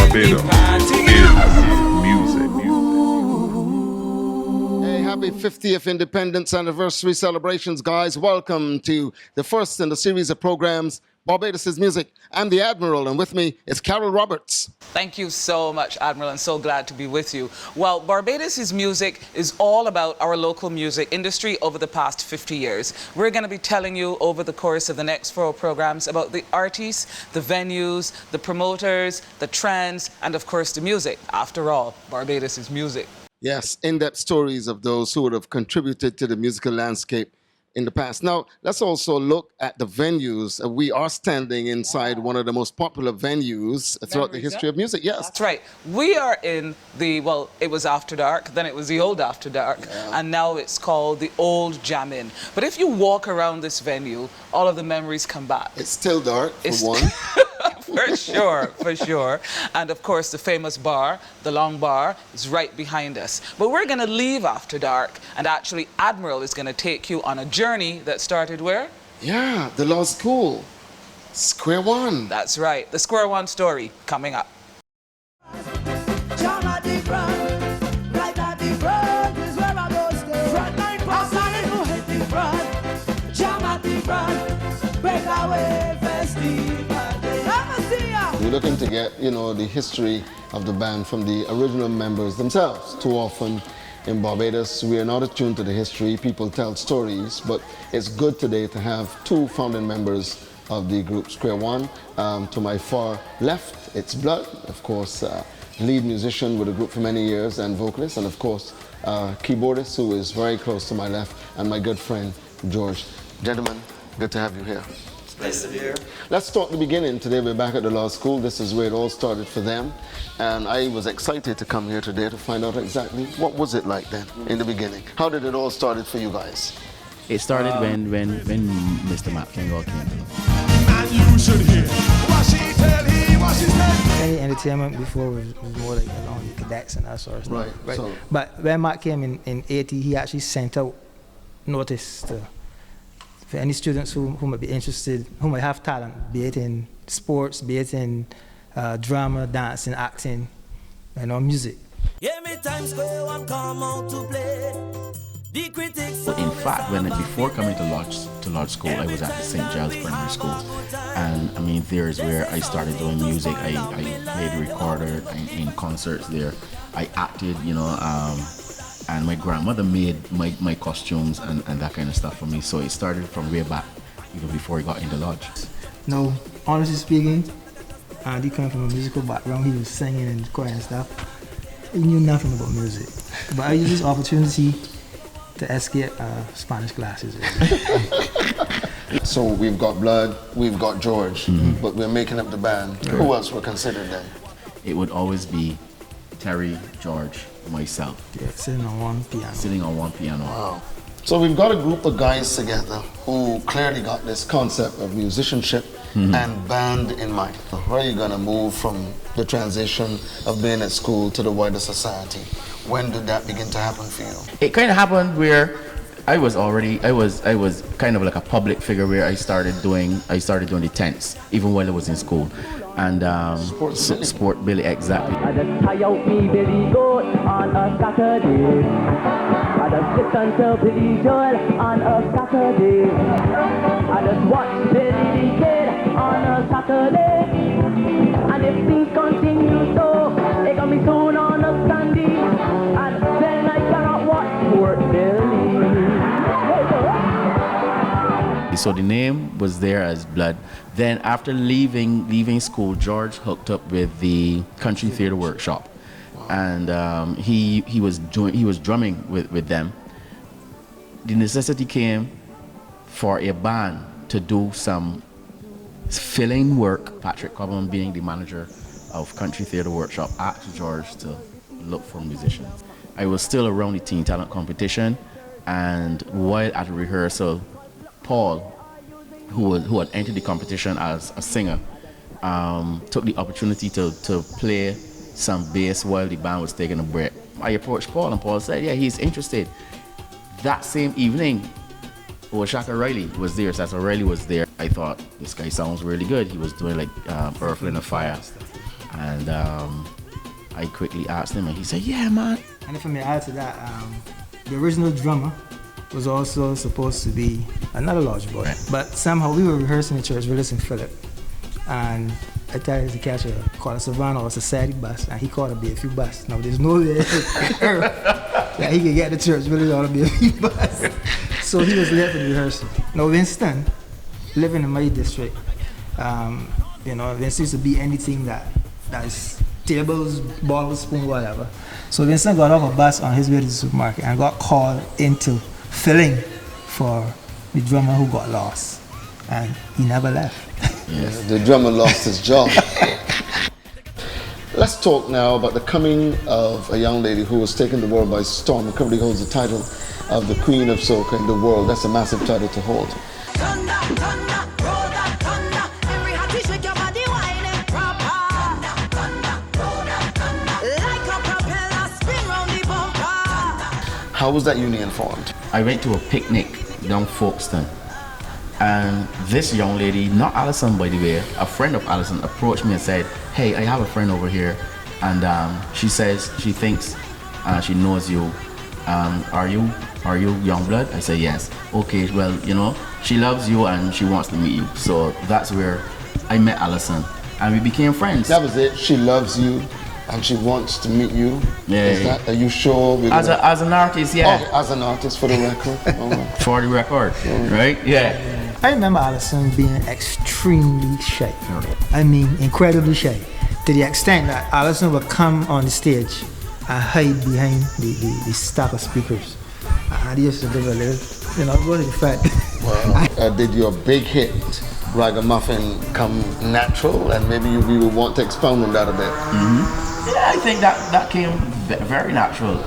Barbados is music. Hey, happy 50th Independence Anniversary celebrations, guys. Welcome to the first in the series of programs, Barbados Is Music. I'm the Admiral, and with me is Carol Roberts. Thank you so much, Admiral, and so glad to be with you. Well, Barbados Is Music is all about our local music industry over the past 50 years. We're going to be telling you over the course of the next 4 programs about the artists, the venues, the promoters, the trends, and of course the music. After all, Barbados is music. Yes, in-depth stories of those who would have contributed to the musical landscape in the past. Now, let's also look at the venues. We are standing inside one of the most popular venues throughout the history of music. Yes. That's right. We are in the, well, it was After Dark, then it was the Old After Dark, and now it's called the Old Jam Inn. But if you walk around this venue, all of the memories come back. It's still dark, for one. For sure, for sure. And of course, the famous bar, the Long Bar, is right behind us. But we're going to leave After Dark, and actually Admiral is going to take you on a journey that started where? Yeah, the law school. Square One. That's right. The Square One story coming up. We're looking to get, the history of the band from the original members themselves. Too often in Barbados, we are not attuned to the history. People tell stories, but it's good today to have 2 founding members of the group Square One. To my far left, it's Blood, of course, lead musician with the group for many years and vocalist, and of course, keyboardist who is very close to my left, and my good friend, George. Gentlemen, good to have you here. Nice to be here. Let's start the beginning. Today we're back at the law school. This is where it all started for them. And I was excited to come here today to find out exactly what was it like then in the beginning. How did it all started for you guys? It started when Mr. Matt Kingle came. And you should hear what she tell he, what she said. Any entertainment before was more like the cadets and that sort of stuff. Right. So, but when Matt came in 80, he actually sent out notice for any students who might be interested, who might have talent, be it in sports, be it in drama, dancing, acting, music. In fact, before coming to Lodge School, I was at the St. Giles Primary School, and I mean there is where I started doing music. I played the recorder in concerts there. I acted, and my grandmother made my costumes and that kind of stuff for me. So it started from way back, even before he got in the lodge. No, honestly speaking, he came from a musical background. He was singing and choir and stuff. He knew nothing about music. But I used this opportunity to escape Spanish classes. So we've got Blood, we've got George, but we're making up the band. Right. Who else were considered then? It would always be Terry, George, myself. Yeah, sitting on one piano. Wow. So we've got a group of guys together who clearly got this concept of musicianship and band in mind. Where are you going to move from the transition of being at school to the wider society? When did that begin to happen for you? It kind of happened where I was kind of like a public figure where I started doing the tents even while I was in school. And Sport Billy, exactly. I just tie out me Billy Goat on a Saturday. I just sit until Billy Joel on a Saturday. I just watch Billy the Kid on a Saturday. And if things continue so, they got me soon on a Sunday. And then I cannot watch Sport Billy. So the name was there as Blood. Then after leaving school, George hooked up with the Country Theatre Workshop, and he was drumming with them. The necessity came for a band to do some fill-in work. Patrick Cobham, being the manager of Country Theatre Workshop, asked George to look for musicians. I was still around the teen talent competition, and while at rehearsal, Paul, who had entered the competition as a singer, took the opportunity to play some bass while the band was taking a break. I approached Paul, and Paul said, yeah, he's interested. That same evening, Shaka Riley was there. Riley was there. I thought, this guy sounds really good. He was doing like Earth, Wind and Fire. And I quickly asked him, and he said, "Yeah, man." And if I may add to that, the original drummer was also supposed to be another large boy. Right. But somehow we were rehearsing in church, Willis and Philip. And I tried to catch call a Savannah or Society bus, and he called a BFU bus. Now there's no way that he could get to church Willis on a BFU bus. So he was late for the rehearsal. Now Winston, living in my district, Winston used to be anything that is tables, bottles, spoon, whatever. So Vincent got off a bus on his way to the supermarket and got called into filling for the drummer who got lost. And he never left. Yeah, the drummer lost his job. Let's talk now about the coming of a young lady who was taking the world by storm and currently holds the title of the Queen of Soca in the world. That's a massive title to hold. Thunder, thunder, roll that thunder. Every hearty shake your body, wine and proper. Thunder, thunder, roll that thunder. Like a propeller, spin round the bumper. How was that union formed? I went to a picnic down Folkestone, and this young lady, not Alison by the way, a friend of Alison approached me and said, "Hey, I have a friend over here, and she says she thinks she knows you. Are you Youngblood?" I said, "Yes." "Okay, well, she loves you and she wants to meet you." So that's where I met Alison, and we became friends. That was it. She loves you and she wants to meet you. Yeah. Are you sure? As an artist, yeah. Oh, as an artist, for the record. All right. For the record, right? Yeah. I remember Alison being extremely shy. I mean, incredibly shy. To the extent that Alison would come on the stage and hide behind the stack of speakers. And he used to do a little, go to the fact. Well, did your big hit, Ragamuffin, come natural? And maybe we would want to expound on that a bit. Mm-hmm. Yeah, I think that came very natural.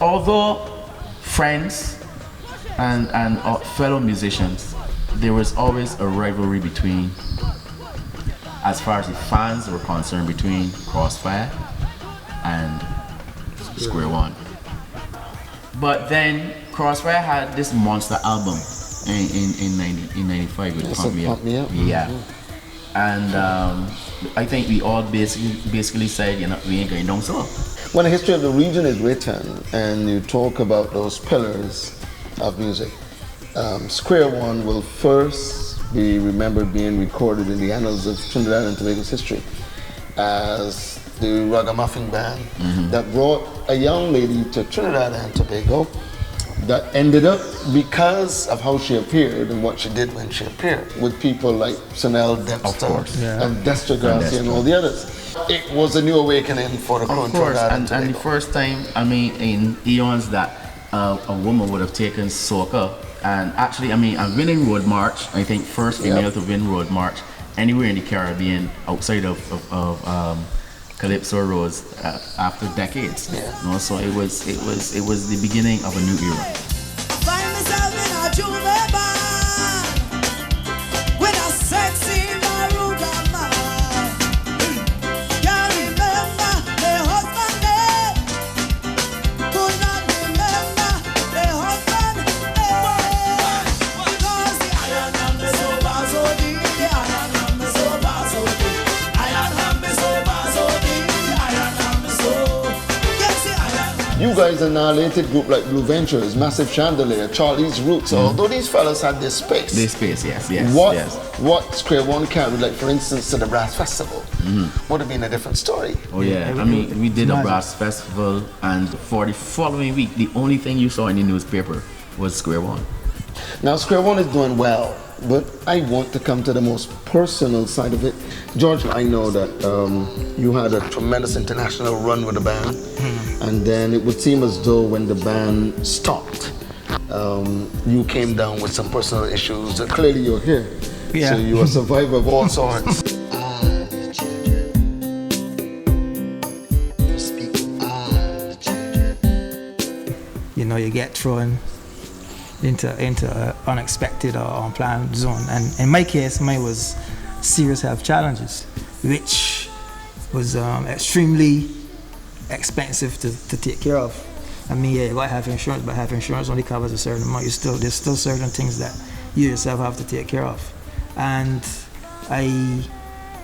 Although friends and fellow musicians, there was always a rivalry between, as far as the fans were concerned, between Krosfyah and Square One. But then Krosfyah had this monster album in 95 with Pump Me Up. Yeah. And I think we all basically said, we ain't going down so. When the history of the region is written and you talk about those pillars of music, Square One will first be remembered being recorded in the annals of Trinidad and Tobago's history as the Ragamuffin band that brought a young lady to Trinidad and Tobago that ended up, because of how she appeared and what she did when she appeared, with people like Sonel Dexter and Destra Garcia and all the others. It was a new awakening for the crew in Trinidad and Tobago. And the first time, in eons that a woman would have taken soca, and actually, a winning Road March, I think first female to win Road March anywhere in the Caribbean outside of Calypso Rose after decades. So it was the beginning of a new era. Find myself in a Juve bar with a sexy Maruga man. Can't remember the husband name. Could not remember the husband name. Because the iron and me so bad so deep, the iron and me so bad so deep, iron and me so bad so deep, the iron and me so. Yes, the iron. You guys annihilated group like Blue Ventures, Massive Chandelier, Charlie's Roots. Although these fellas had their space. Their space, yes. What Square One carried, like for instance to the Brass Festival, would have been a different story. Oh yeah, we did a Brass Festival, and for the following week, the only thing you saw in the newspaper was Square One. Now Square One is doing well, but I want to come to the most personal side of it. George, I know that you had a tremendous international run with the band, and then it would seem as though when the band stopped, you came down with some personal issues. Clearly you're here, so you're a survivor of all sorts. You get thrown into an unexpected or unplanned zone. And in my case, mine was serious health challenges, which was extremely expensive to take care of. You got health insurance, but health insurance only covers a certain amount. There's still certain things that you yourself have to take care of. And I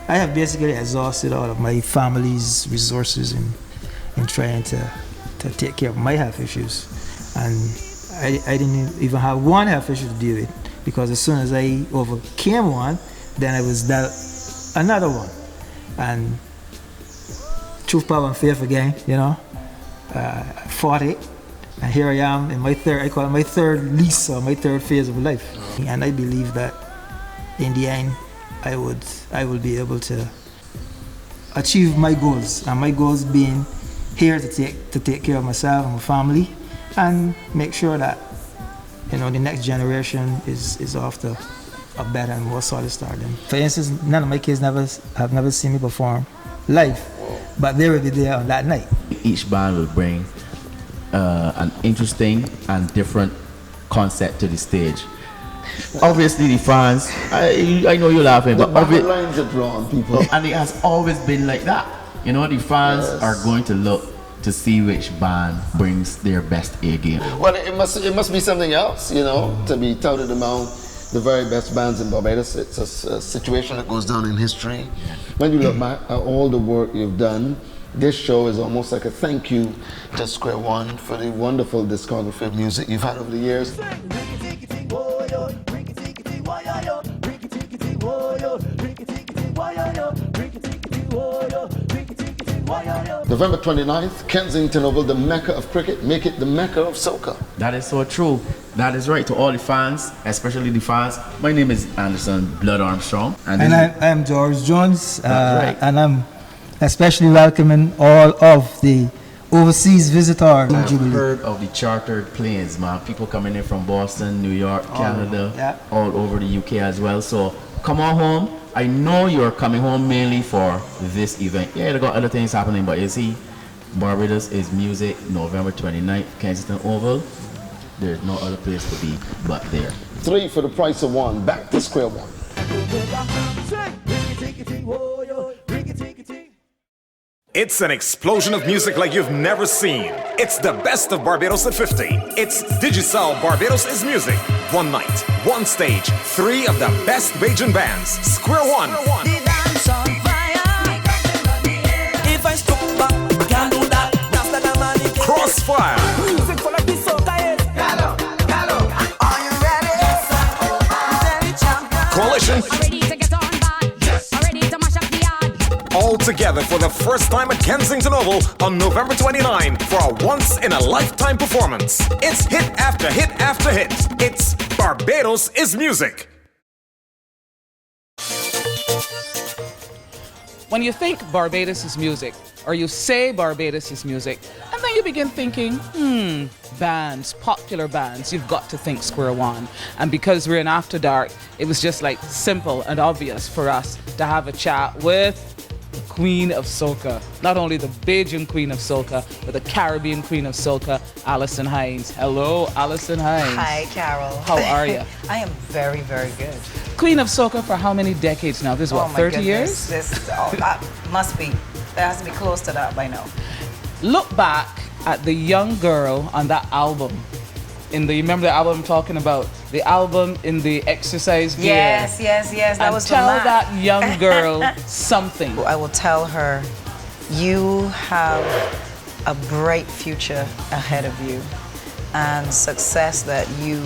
I have basically exhausted all of my family's resources in trying to take care of my health issues. And I didn't even have one health issue to deal with, because as soon as I overcame one, then I was dealt another one. And truth, power, and faith again, you know. I fought it, and here I am in my third, I call it my third lease, or my third phase of life. And I believe that in the end, I will be able to achieve my goals, and my goals being here to take care of myself and my family, and make sure that, you know, the next generation is off to a better and more solid start. And for instance, none of my kids have never seen me perform live, but they will be there on that night. Each band will bring an interesting and different concept to the stage. Obviously, the fans, I know you're laughing, but the lines are drawn, people. And it has always been like that. You know, the fans are going to look to see which band brings their best A game. Well, it must be something else, you know, to be touted among the very best bands in Barbados. It's a situation that goes down in history. When you look back at all the work you've done, this show is almost like a thank you to Square One for the wonderful discography of music you've had over the years. November 29th, Kensington Oval, the Mecca of cricket, make it the Mecca of soca. That is so true. That is right. To all the fans, especially the fans, my name is Anderson Blood Armstrong. And I am George Jones. Right. And I'm especially welcoming all of the overseas visitors. I've heard of the chartered planes, man. People coming in from Boston, New York, Canada, all over the UK as well. So come on home. I know you're coming home mainly for this event. Yeah, they got other things happening, but you see, Barbados Is Music, November 29th, Kensington Oval. There's no other place to be but there. 3 for the price of 1. Back to Square One. It's an explosion of music like you've never seen. It's the best of Barbados at 50. It's Digicel Barbados Is Music. One night, one stage, 3 of the best Bajan bands. Square One. The dance on fire. If I stop back, can't do that. That's like a man. Krosfyah. Music for like this, so tired. Are you ready? Coalishun. Ready to get on bad. Yes. Ready to mash up the yard. All together for the first time at Kensington Oval on November 29 for a once-in-a-lifetime performance. It's hit after hit after hit. It's Barbados Is Music. When you think Barbados is music, or you say Barbados is music, and then you begin thinking, bands, popular bands, you've got to think Square One. And because we're in After Dark, it was just like simple and obvious for us to have a chat with the Queen of Soca. Not only the Bajan Queen of Soca, but the Caribbean Queen of Soca, Alison Hines. Hello, Alison Hines. Hi, Carol. How are you? I am very, very good. Queen of Soca for how many decades now? This is what, my 30 goodness. years? That must be. It has to be close to that by now. Look back at the young girl on that album. Remember the album I'm talking about? The album in the exercise gear. Yes. That and was tell the man. that young girl something. I will tell her, you have a bright future ahead of you, and success that you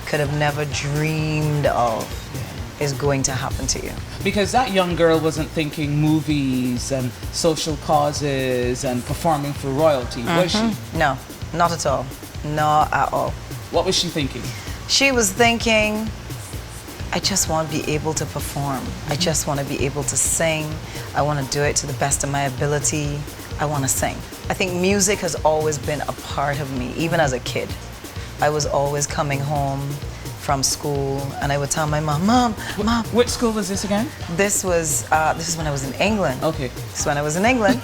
could have never dreamed of is going to happen to you. Because that young girl wasn't thinking movies and social causes and performing for royalty, was she? No, not at all. Not at all. What was she thinking? She was thinking, I just want to be able to perform. I just want to be able to sing. I want to do it to the best of my ability. I want to sing. I think music has always been a part of me, even as a kid. I was always coming home from school, and I would tell my mom, Mom. Which school was this again? This is when I was in England. Okay. This is when I was in England.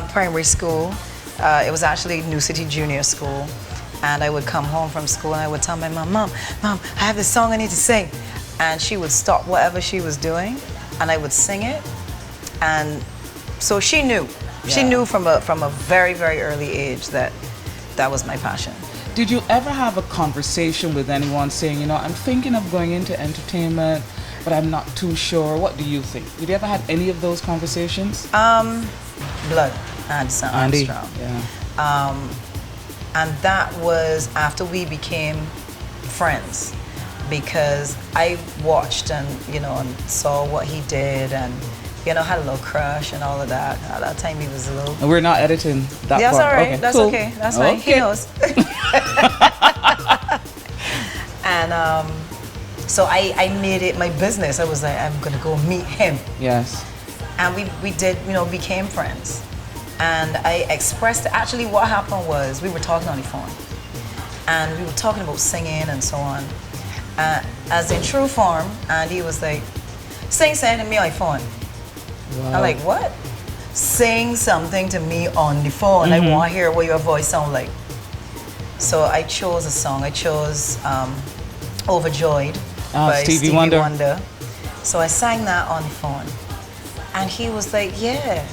Primary school. It was actually New City Junior School. And I would come home from school and I would tell my Mom, I have this song I need to sing. And she would stop whatever she was doing and I would sing it. And so she knew. Yeah. She knew from a very, very early age that was my passion. Did you ever have a conversation with anyone saying, I'm thinking of going into entertainment, but I'm not too sure. What do you think? Did you ever had any of those conversations? Blood, Anderson Andy, Armstrong. yeah. And that was after we became friends, because I watched and, you know, and saw what he did and, you know, had a little crush and all of that. At that time he was a little... And we're not editing that That's part. all right. Okay, That's cool. okay. That's fine. He Okay. knows. And so I made it my business. I was like, I'm gonna go meet him. Yes. And we did, you know, became friends. And I expressed, actually what happened was we were talking on the phone. And we were talking about singing and so on. As in true form, and he was like, sing something to me on the phone. Wow. I'm like, what? Sing something to me on the phone. I want to hear what your voice sounds like. So I chose a song. I chose Overjoyed by Stevie Stevie Wonder. Wonder. So I sang that on the phone. And he was like, yeah,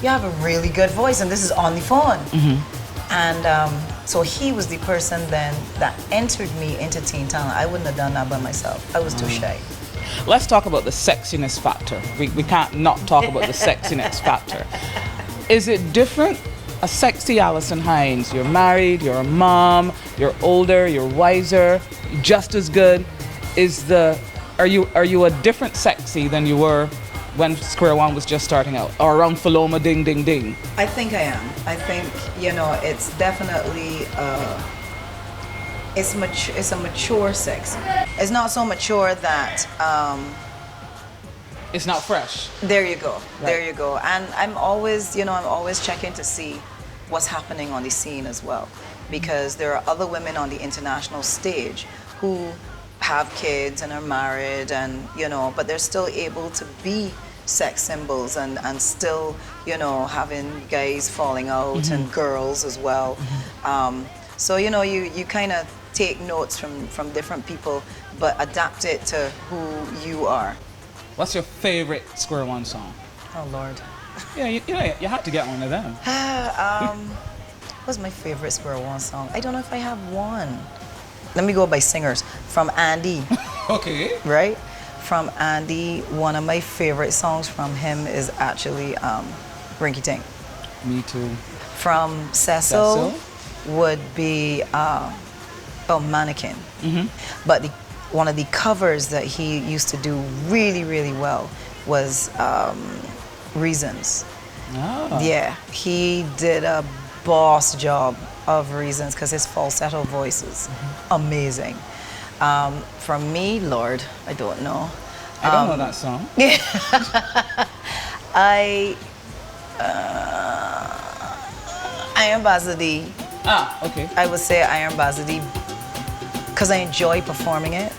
you have a really good voice, and this is on the phone. And so he was the person then that entered me into Teen Talent. I wouldn't have done that by myself. I was too shy. Let's talk about the sexiness factor. We can't not talk about the sexiness factor. Is it different? A sexy Alison Hinds, you're married, you're a mom, you're older, you're wiser, just as good. Are you a different sexy than you were when Square One was just starting out, or around Faloma Ding Ding Ding? I think I am. I think, you know, it's definitely it's a mature sex. It's not so mature that It's not fresh. there you go. Right. There you go. And I'm always checking to see what's happening on the scene as well, because there are other women on the international stage who have kids and are married, and you know, but they're still able to be sex symbols and still, you know, having guys falling out and girls as well. So you know, you kind of take notes from different people, but adapt it to who you are. What's your favorite Square One song? Oh Lord. Yeah, you have to get one of them. What's my favorite Square One song? I don't know if I have one. Let me go by singers. From Andy, Okay. right? From Andy, one of my favorite songs from him is actually Rinky Tink. Me too. From Cecil would be Mannequin. But one of the covers that he used to do really, really well was Reasons. Oh. Yeah, he did a boss job of Reasons because his falsetto voice is amazing. From me, Lord, I don't know. I don't know that song. Iron Bazadi. Okay. I would say Iron Bazadi because I enjoy performing it,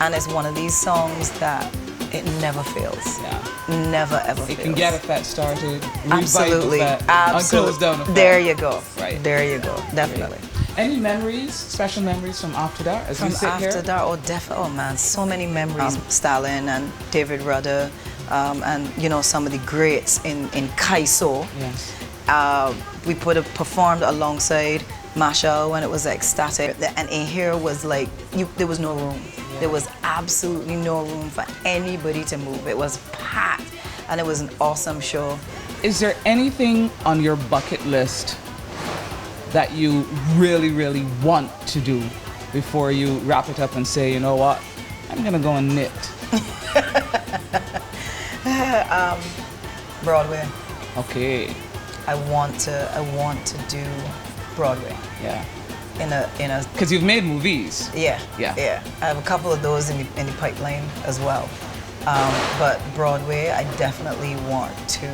and it's one of these songs that it never fails. Yeah. Never ever fails. It can get a fat started, Absolutely, revive the fat, and close down the fat. There you go. Right. There you go. Definitely. Any memories, special memories from After Dark as From we sit After here? Dark, oh man, so many memories. Stalin and David Rudder, and you know, some of the greats in Kaiso. Yes. We performed alongside Masha when it was Ecstatic, and in here was like, there was no room. Yeah. There was absolutely no room for anybody to move. It was packed, and it was an awesome show. Is there anything on your bucket list that you really, really want to do before you wrap it up and say, you know what, I'm gonna go and knit? Broadway. Okay. I want to do Broadway. Yeah. In a. Because you've made movies. Yeah. Yeah. Yeah. I have a couple of those in the pipeline as well. But Broadway, I definitely want to.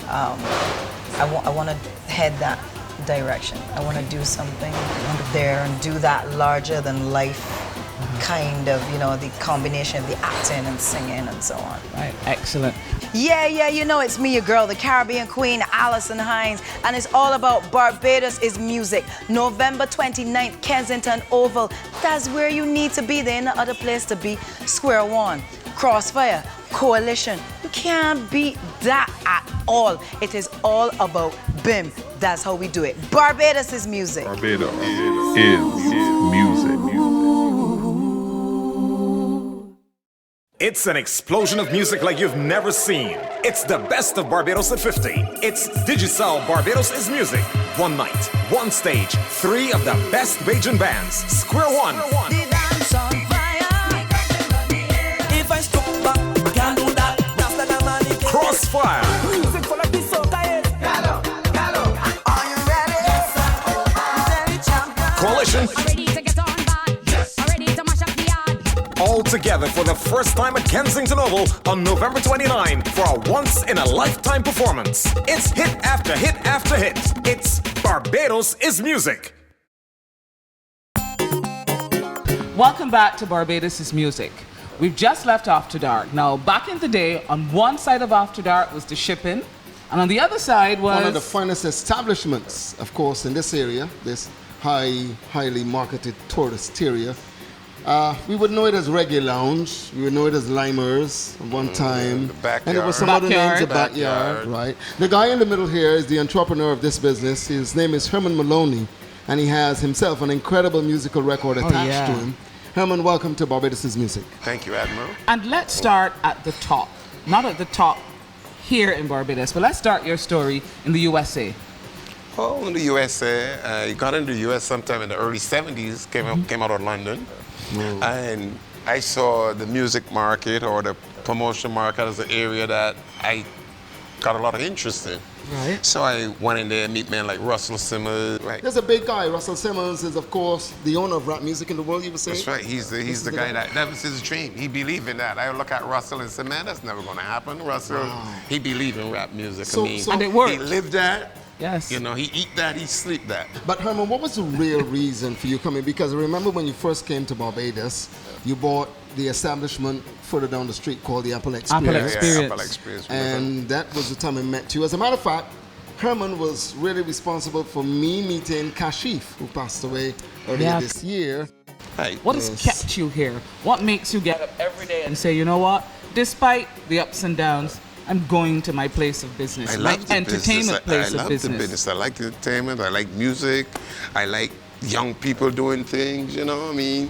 I want to head that direction. I want to do something there and do that larger than life kind of, you know, the combination of the acting and singing and so on. Right. Excellent. Yeah, you know, it's me, your girl, the Caribbean Queen, Alison Hinds, and it's all about Barbados Is Music. November 29th, Kensington Oval. That's where you need to be. There ain't no other place to be. Square One, Krosfyah, Coalishun. You can't beat that at all. It is all about BIM. That's how we do it. Barbados Is Music. Barbados is music. It's It's an explosion of music like you've never seen. It's the best of Barbados at 50. It's Digicel Barbados Is Music. One night, one stage, 3 of the best Bajan bands. Square One. The dance on fire. If I stop back, can't do that. That's the money. Krosfyah. Music full of this soca is. Are you ready? Yes, sir. Coalishun. I'm ready to get on bad. Yes. I'm ready to mash up the yard. All together for the first time at Kensington Oval on November 29 for a once-in-a-lifetime performance. It's hit after hit after hit. It's Barbados Is Music. Welcome back to Barbados Is Music. We've just left After Dark. Now, back in the day, on one side of After Dark was the shipping, and on the other side was... One of the finest establishments, of course, in this area, this highly marketed tourist area. We would know it as Reggae Lounge. We would know it as Limers at one time. The backyard. And there was some other names, the Backyard. backyard, right? The guy in the middle here is the entrepreneur of this business. His name is Herman Maloney, and he has himself an incredible musical record attached to him. Herman, welcome to Barbados Is Music. Thank you, Admiral. And let's start at the top. Not at the top here in Barbados, but let's start your story in the USA. Well, in the USA, I got into the US sometime in the early 70s, came out of London. And I saw the music market or the promotion market as an area that I got a lot of interest in. Right. So I went in there and meet men like Russell Simmons. Right. There's a big guy. Russell Simmons is, of course, the owner of rap music in the world, you were saying? That's right. He's the guy that was his dream. He believed in that. I look at Russell and say, man, that's never going to happen. Russell, he believed in rap music. And it worked. He lived that. Yes. You know, he eat that, he sleep that. But Herman, what was the real reason for you coming? Because I remember when you first came to Barbados, you bought the establishment further down the street called the Apple Experience. Apple Experience. Yeah, Apple Experience. And that was the time I met you. As a matter of fact, Herman was really responsible for me meeting Kashif, who passed away earlier this year. Right. What has kept you here? What makes you get up every day and say, you know what, despite the ups and downs, I'm going to my place of business, I my love the entertainment business. place I of love business. the business. I like the entertainment. I like music. I like young people doing things. You know, I mean,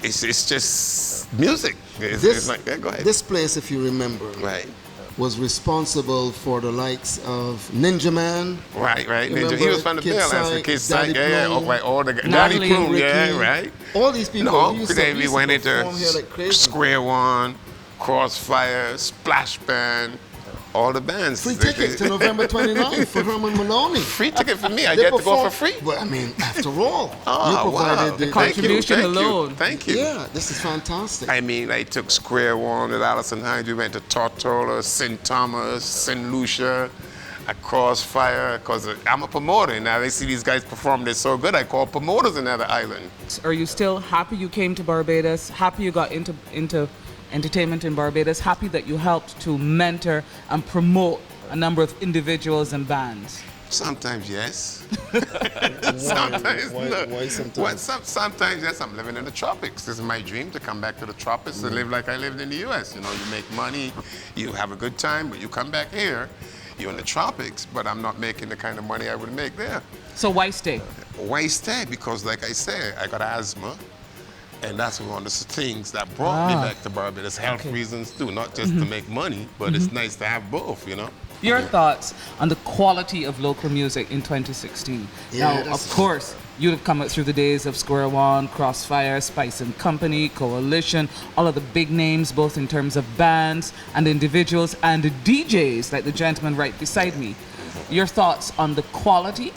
it's just music. It's like, yeah, go ahead. This place, if you remember, Right. was responsible for the likes of Ninja Man. Right. You Ninja. He remember was from the Kid bill. Psych, Kid Daddy Psych, yeah. Plume, Oh, right. All the Natalie, Daddy Plume, Ricky, yeah, right. All these people. No, we used to then we went into perform here like crazy. Square One, Krosfyah, Splash Band, all the bands. Free tickets to November 29th for Herman Maloney. Free ticket for me. I They get to go perform- for free. Well, I mean, after all, you Oh, provided wow. the contribution alone. Thank you. Yeah, this is fantastic. I mean, I took Square One at Allison Hines. We went to Tortola, St. Thomas, St. Lucia, at Crossfire, because I'm a promoter. Now they see these guys perform, they're so good, I call promoters in that island. Are you still happy you came to Barbados? Happy you got into entertainment in Barbados? Happy that you helped to mentor and promote a number of individuals and bands? Sometimes yes. Sometimes no. Why sometimes? Well, sometimes yes, I'm living in the tropics. This is my dream, to come back to the tropics and live like I lived in the US. You know, you make money, you have a good time, but you come back here, you're in the tropics, but I'm not making the kind of money I would make there. So why stay? Why stay? Because like I said, I got asthma, and that's one of the things that brought me back to Barbados. Health reasons too, not just to make money, but it's nice to have both, you know? Your thoughts on the quality of local music in 2016? Yeah, now, of course, you'd have come up through the days of Square One, Krosfyah, Spice and Company, Coalition, all of the big names, both in terms of bands and individuals and DJs, like the gentleman right beside me. Your thoughts on the quality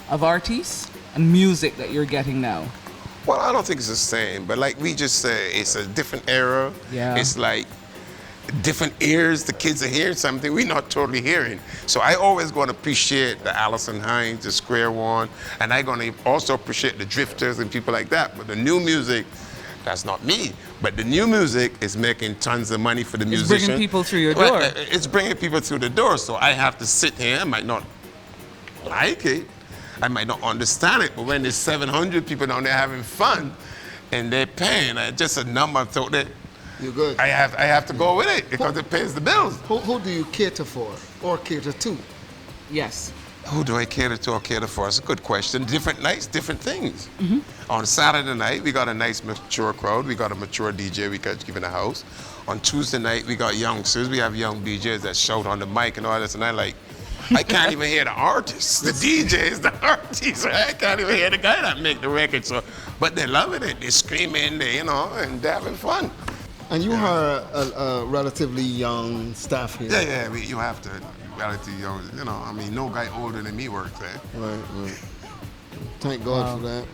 of artists and music that you're getting now? Well, I don't think it's the same, but like we just say, it's a different era. Yeah. It's like different ears. The kids are hearing something we're not totally hearing. So I always going to appreciate the Allison Hines, the Square One, and I'm going to also appreciate the Drifters and people like that. But the new music, that's not me. But the new music is making tons of money for the musician. It's bringing people through your door. Well, it's bringing people through the door. So I have to sit here. I might not like it. I might not understand it. But when there's 700 people down there having fun and they're paying, just a number, so that You're good. I have to go with it because it pays the bills. Who do you cater for or cater to? Yes. Who do I cater to or cater for? It's a good question. Different nights, different things. On Saturday night, we got a nice mature crowd. We got a mature DJ we got given a house. On Tuesday night, we got youngsters. We have young DJs that shout on the mic and all this, and I can't even hear the artists. The DJ is the artist. I can't even hear the guy that make the record. So, but they're loving it. They're screaming, and they're having fun. And you are a relatively young staff here. Yeah, you have to. Relatively young, no guy older than me works there. Right. Thank God for that.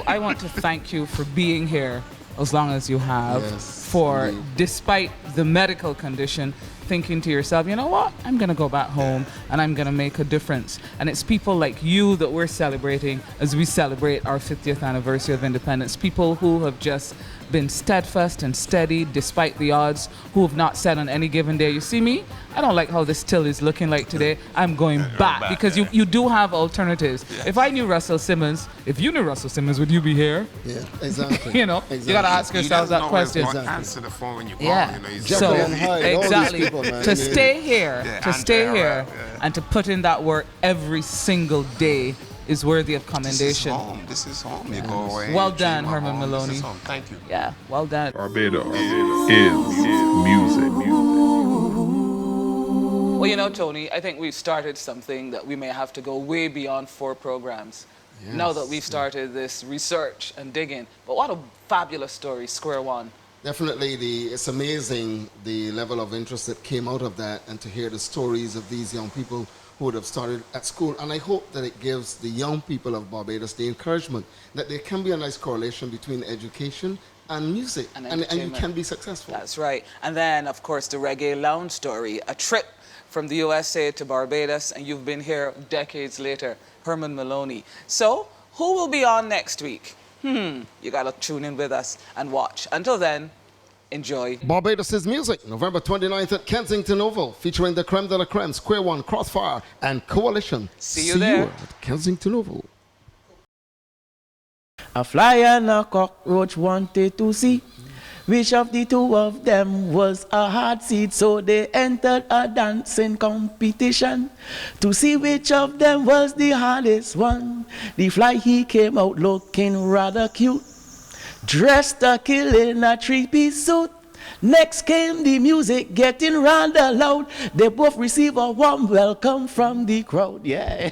I want to thank you for being here as long as you have. Yes, for, indeed. despite the medical condition, thinking to yourself, you know what, I'm going to go back home and I'm going to make a difference. And it's people like you that we're celebrating as we celebrate our 50th anniversary of independence. People who have just been steadfast and steady despite the odds, who have not said on any given day, you see me, I don't like how this still is looking like today, I'm going back. Because you do have alternatives. Yes. If I knew Russell Simmons, if you knew Russell Simmons, would you be here? Yeah, exactly. You got to ask yourselves that question. You don't answer the phone when you call. Yeah. Jekyll and Hyde, all these Exactly. people, man. To stay here, Yeah. and to put in that work every single day is worthy of commendation. This is home. You go away. Well you done, dream of Herman home. Maloney. This is home. Thank you. Yeah, well done. Barbados is music. Well, Tony, I think we've started something that we may have to go way beyond 4 programs. Yes. Now that we've started this research and digging. But what a fabulous story, Square One. Definitely, it's amazing the level of interest that came out of that, and to hear the stories of these young people who would have started at school. And I hope that it gives the young people of Barbados the encouragement that there can be a nice correlation between education and music, and you can be successful. That's right. And then, of course, the Reggae Lounge story, a trip from the USA to Barbados, and you've been here decades later, Herman Maloney. So, who will be on next week? You gotta tune in with us and watch. Until then, enjoy. Barbados Is Music, November 29th at Kensington Oval, featuring the creme de la creme, Square One, Krosfyah, and Coalition. See you there. At Kensington Oval. A fly and a cockroach wanted to see which of the two of them was a hard seed, so they entered a dancing competition to see which of them was the hardest one. The fly, he came out looking rather cute, dressed a kill in a 3-piece suit. Next came the music getting rather loud. They both received a warm welcome from the crowd. Yeah.